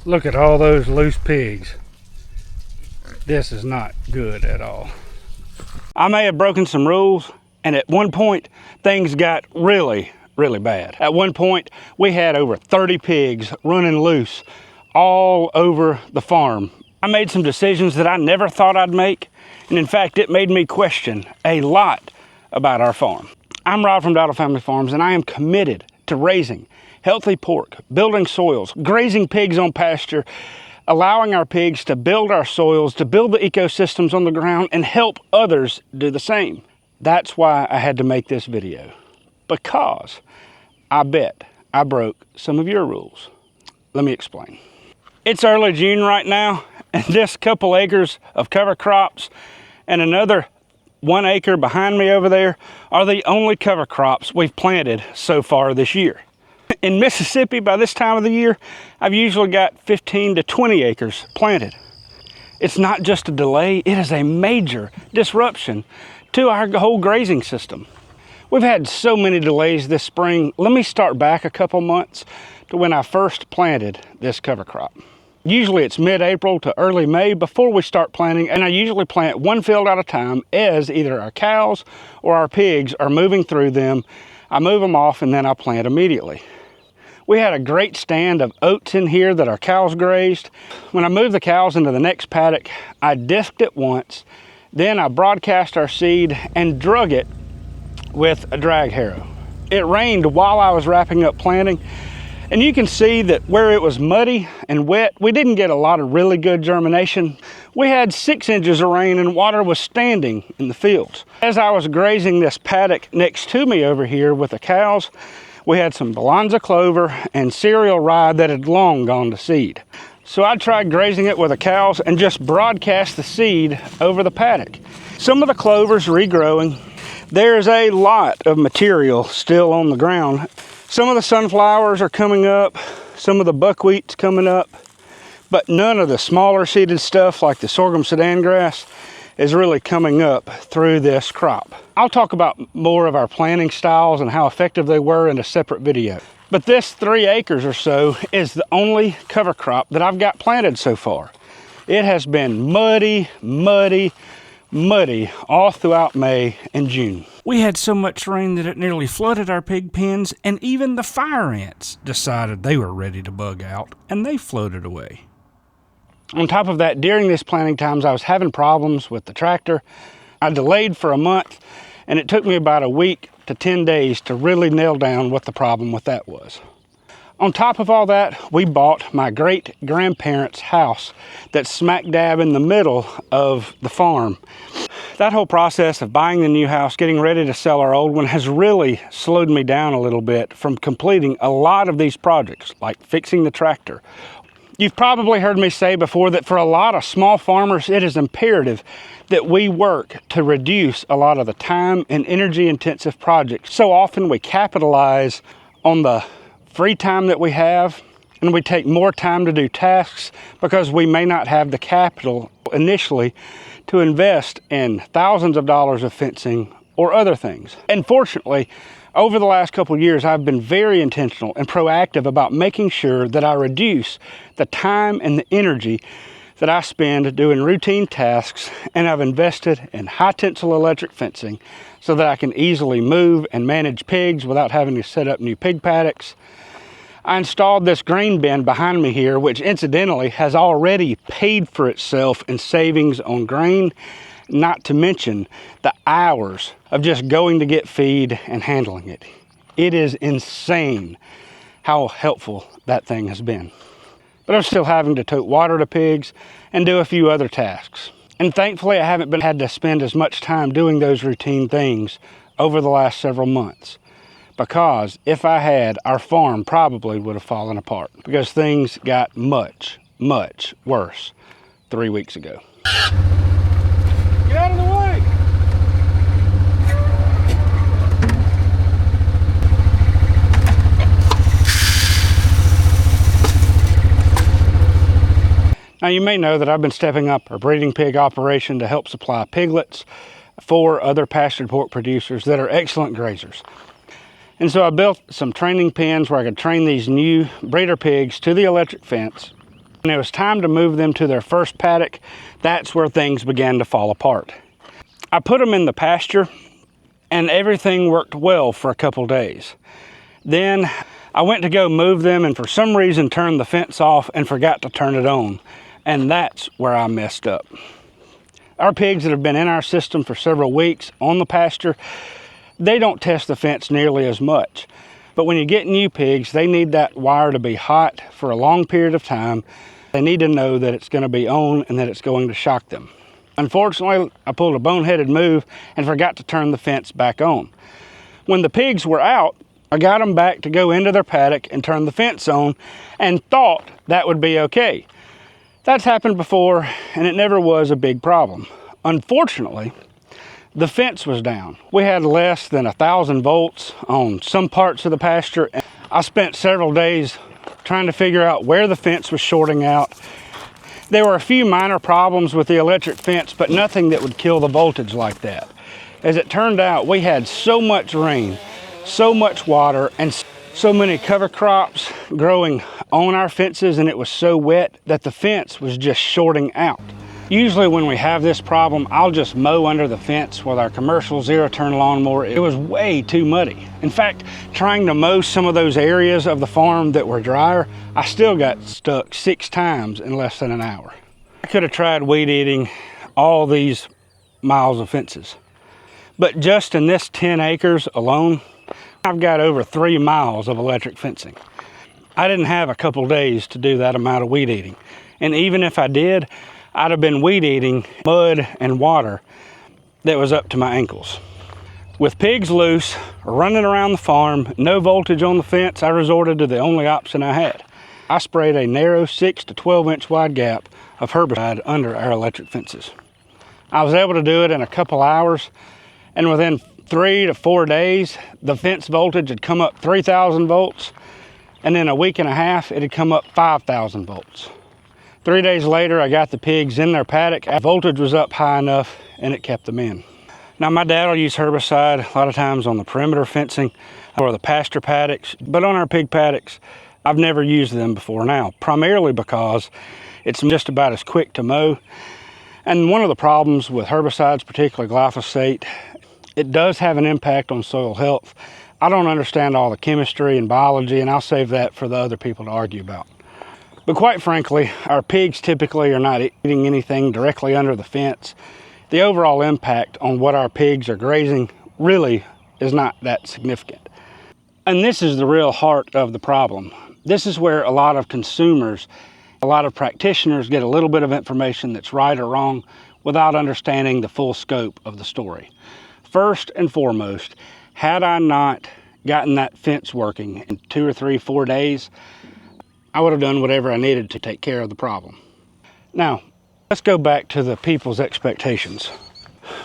Look at all those loose pigs. This is not good at all. I may have broken some rules, and at one point things got really bad. At one point we had over 30 pigs running loose all over the farm. I made some decisions that I never thought I'd make, and in fact it made me question a lot about our farm. I'm Rob from Dowdle Family Farms, and I am committed to raising healthy pork, building soils, grazing pigs on pasture, allowing our pigs to build our soils, to build the ecosystems on the ground, and help others do the same. That's why I had to make this video, because I bet I broke some of your rules. Let me explain. It's early June right now, and this couple acres of cover crops and another 1 acre behind me over there are the only cover crops we've planted so far this year. In Mississippi, by this time of the year, I've usually got 15 to 20 acres planted. It's not just a delay, it is a major disruption to our whole grazing system. We've had so many delays this spring. Let me start back a couple months to when I first planted this cover crop. Usually it's mid-April to early May before we start planting, and I usually plant one field at a time as either our cows or our pigs are moving through them. I move them off and then I plant immediately. We had a great stand of oats in here that our cows grazed. When I moved the cows into the next paddock, I disked it once, then I broadcast our seed and drug it with a drag harrow. It rained while I was wrapping up planting, and you can see that where it was muddy and wet, we didn't get a lot of really good germination. We had 6 inches of rain and water was standing in the fields. As I was grazing this paddock next to me over here with the cows, we had some Balanza clover and cereal rye that had long gone to seed. So I tried grazing it with the cows and just broadcast the seed over the paddock. Some of the clover's regrowing. There's a lot of material still on the ground. Some of the sunflowers are coming up, some of the buckwheat's coming up, but none of the smaller seeded stuff like the sorghum sudan grass is really coming up through this crop. I'll talk about more of our planting styles and how effective they were in a separate video. But this 3 acres or so is the only cover crop that I've got planted so far. It has been muddy all throughout May and June. We had so much rain that it nearly flooded our pig pens, and even the fire ants decided they were ready to bug out, and they floated away. On top of that, during this planting times, I was having problems with the tractor. I delayed for a month, and it took me about a week to 10 days to really nail down what the problem with that was. On top of all that, we bought my great-grandparents' house that's smack dab in the middle of the farm. That whole process of buying the new house, getting ready to sell our old one, has really slowed me down a little bit from completing a lot of these projects, like fixing the tractor. You've probably heard me say before that for a lot of small farmers, it is imperative that we work to reduce a lot of the time and energy-intensive projects. So often we capitalize on the free time that we have, and we take more time to do tasks because we may not have the capital initially to invest in thousands of dollars of fencing or other things. And fortunately, over the last couple of years, I've been very intentional and proactive about making sure that I reduce the time and the energy that I spend doing routine tasks, and I've invested in high tensile electric fencing so that I can easily move and manage pigs without having to set up new pig paddocks. I installed this grain bin behind me here, which incidentally has already paid for itself in savings on grain, not to mention the hours of just going to get feed and handling it. It is insane how helpful that thing has been. But I'm still having to tote water to pigs and do a few other tasks. And thankfully I haven't had to spend as much time doing those routine things over the last several months. Because if I had, our farm probably would have fallen apart because things got much worse 3 weeks ago. Get out of the way! Now you may know that I've been stepping up our breeding pig operation to help supply piglets for other pastured pork producers that are excellent grazers. And so I built some training pens where I could train these new breeder pigs to the electric fence When it was time to move them to their first paddock, that's where things began to fall apart. I put them in the pasture and everything worked well for a couple days. Then I went to go move them and for some reason turned the fence off and forgot to turn it on. And that's where I messed up. Our pigs that have been in our system for several weeks on the pasture, they don't test the fence nearly as much. But when you get new pigs, they need that wire to be hot for a long period of time. They need to know that it's going to be on and that it's going to shock them. Unfortunately, I pulled a boneheaded move and forgot to turn the fence back on. When the pigs were out, I got them back to go into their paddock and turn the fence on and thought that would be okay. That's happened before and it never was a big problem. Unfortunately, the fence was down. We had less than 1,000 volts on some parts of the pasture. I spent several days trying to figure out where the fence was shorting out. There were a few minor problems with the electric fence, but nothing that would kill the voltage like that. As it turned out, we had so much rain, so much water, and so many cover crops growing on our fences, and it was so wet that the fence was just shorting out. Usually when we have this problem, I'll just mow under the fence with our commercial zero-turn lawnmower. It was way too muddy. In fact, trying to mow some of those areas of the farm that were drier, I still got stuck 6 times in less than an hour. I could have tried weed eating all these miles of fences. But just in this 10 acres alone, I've got over 3 miles of electric fencing. I didn't have a couple days to do that amount of weed eating. And even if I did, I'd have been weed eating mud and water that was up to my ankles. With pigs loose, running around the farm, no voltage on the fence, I resorted to the only option I had. I sprayed a narrow 6 to 12 inch wide gap of herbicide under our electric fences. I was able to do it in a couple hours, and within 3 to 4 days, the fence voltage had come up 3,000 volts, and in a week and a half, it had come up 5,000 volts. 3 days later, I got the pigs in their paddock. Voltage was up high enough and it kept them in. Now my dad will use herbicide a lot of times on the perimeter fencing or the pasture paddocks, but on our pig paddocks, I've never used them before now, primarily because it's just about as quick to mow. And one of the problems with herbicides, particularly glyphosate, it does have an impact on soil health. I don't understand all the chemistry and biology, and I'll save that for the other people to argue about. But quite frankly, our pigs typically are not eating anything directly under the fence. The overall impact on what our pigs are grazing really is not that significant. And this is the real heart of the problem. This is where a lot of consumers, a lot of practitioners get a little bit of information that's right or wrong without understanding the full scope of the story. First and foremost, had I not gotten that fence working in 2 or 3, 4 days, I would have done whatever I needed to take care of the problem. Now, let's go back to the people's expectations.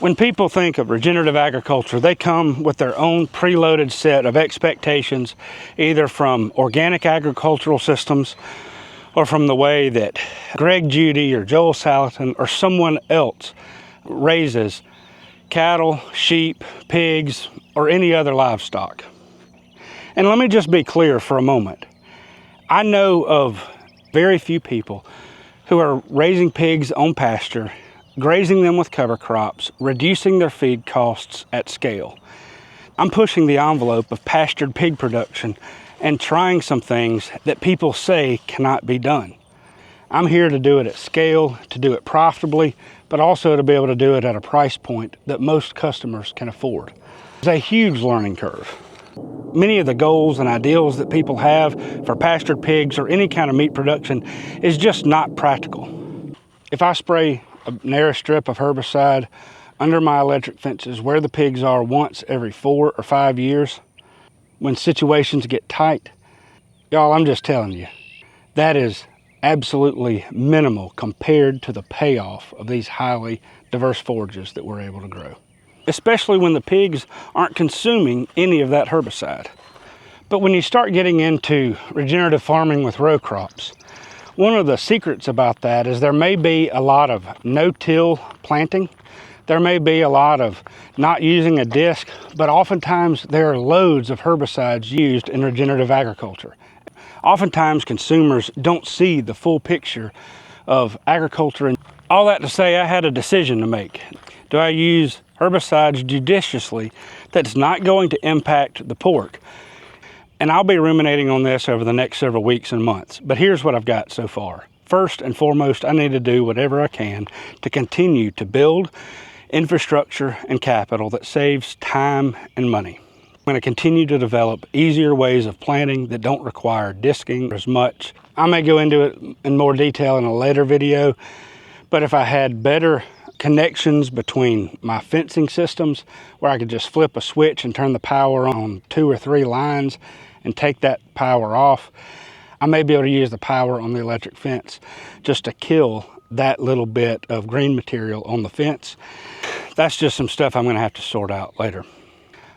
When people think of regenerative agriculture, they come with their own preloaded set of expectations, either from organic agricultural systems or from the way that Greg Judy or Joel Salatin or someone else raises cattle, sheep, pigs, or any other livestock. And let me just be clear for a moment. I know of very few people who are raising pigs on pasture, grazing them with cover crops, reducing their feed costs at scale. I'm pushing the envelope of pastured pig production and trying some things that people say cannot be done. I'm here to do it at scale, to do it profitably, but also to be able to do it at a price point that most customers can afford. It's a huge learning curve. Many of the goals and ideals that people have for pastured pigs or any kind of meat production is just not practical. If I spray a narrow strip of herbicide under my electric fences where the pigs are once every 4 or 5 years, when situations get tight, y'all, I'm just telling you, that is absolutely minimal compared to the payoff of these highly diverse forages that we're able to grow, especially when the pigs aren't consuming any of that herbicide. But when you start getting into regenerative farming with row crops, one of the secrets about that is there may be a lot of no-till planting. There may be a lot of not using a disc, but oftentimes there are loads of herbicides used in regenerative agriculture. Oftentimes consumers don't see the full picture of agriculture. And all that to say, I had a decision to make. Do I use herbicides judiciously that's not going to impact the pork? And I'll be ruminating on this over the next several weeks and months, but here's what I've got so far. First and foremost, I need to do whatever I can to continue to build infrastructure and capital that saves time and money. I'm going to continue to develop easier ways of planting that don't require disking as much. I may go into it in more detail in a later video, but if I had better connections between my fencing systems where I could just flip a switch and turn the power on 2 or 3 lines and take that power off, I may be able to use the power on the electric fence just to kill that little bit of green material on the fence. That's just some stuff I'm going to have to sort out later.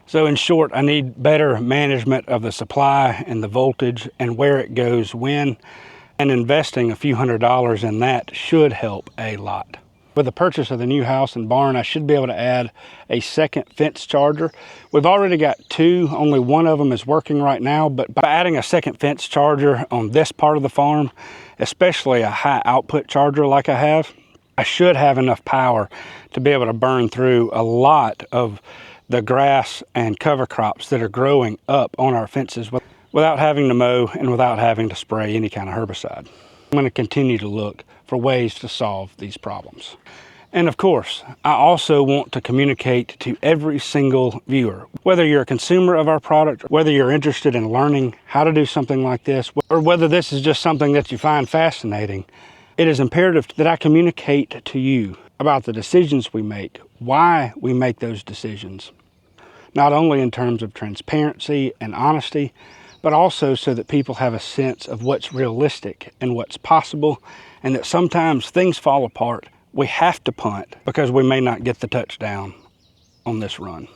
So in short, I need better management of the supply and the voltage and where it goes when, and investing a few $100s in that should help a lot. With the purchase of the new house and barn, I should be able to add a second fence charger. We've already got 2, only one of them is working right now, but by adding a second fence charger on this part of the farm, especially a high output charger like I have, I should have enough power to be able to burn through a lot of the grass and cover crops that are growing up on our fences without having to mow and without having to spray any kind of herbicide. I'm going to continue to look for ways to solve these problems. And of course, I also want to communicate to every single viewer, whether you're a consumer of our product, whether you're interested in learning how to do something like this, or whether this is just something that you find fascinating, it is imperative that I communicate to you about the decisions we make, why we make those decisions, not only in terms of transparency and honesty, but also so that people have a sense of what's realistic and what's possible, and that sometimes things fall apart. We have to punt because we may not get the touchdown on this run.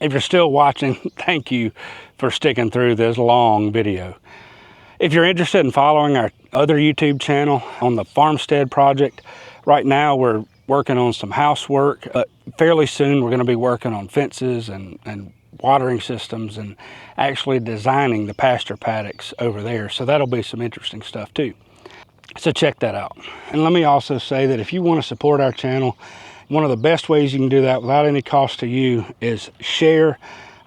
If you're still watching, thank you for sticking through this long video. If you're interested in following our other YouTube channel on the Farmstead project, right now we're working on some housework. Fairly soon we're going to be working on fences and watering systems and actually designing the pasture paddocks over there. So that'll be some interesting stuff too. So check that out. And let me also say that if you want to support our channel, one of the best ways you can do that without any cost to you is share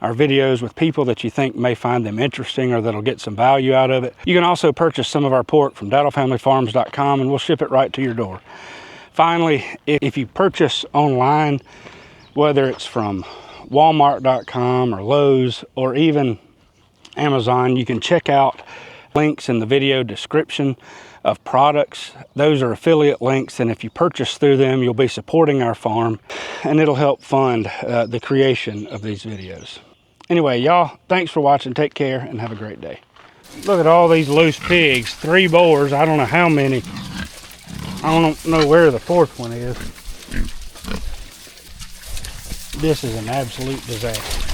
our videos with people that you think may find them interesting or that'll get some value out of it. You can also purchase some of our pork from DowdleFamilyFarms.com and we'll ship it right to your door. Finally, if you purchase online, whether it's from Walmart.com or Lowe's or even Amazon, you can check out links in the video description of products. Those are affiliate links, and if you purchase through them, you'll be supporting our farm and it'll help fund the creation of these videos. Anyway, y'all, thanks for watching. Take care and have a great day. Look at all these loose pigs, 3 boars, I don't know how many. I don't know where the 4th one is. This is an absolute disaster.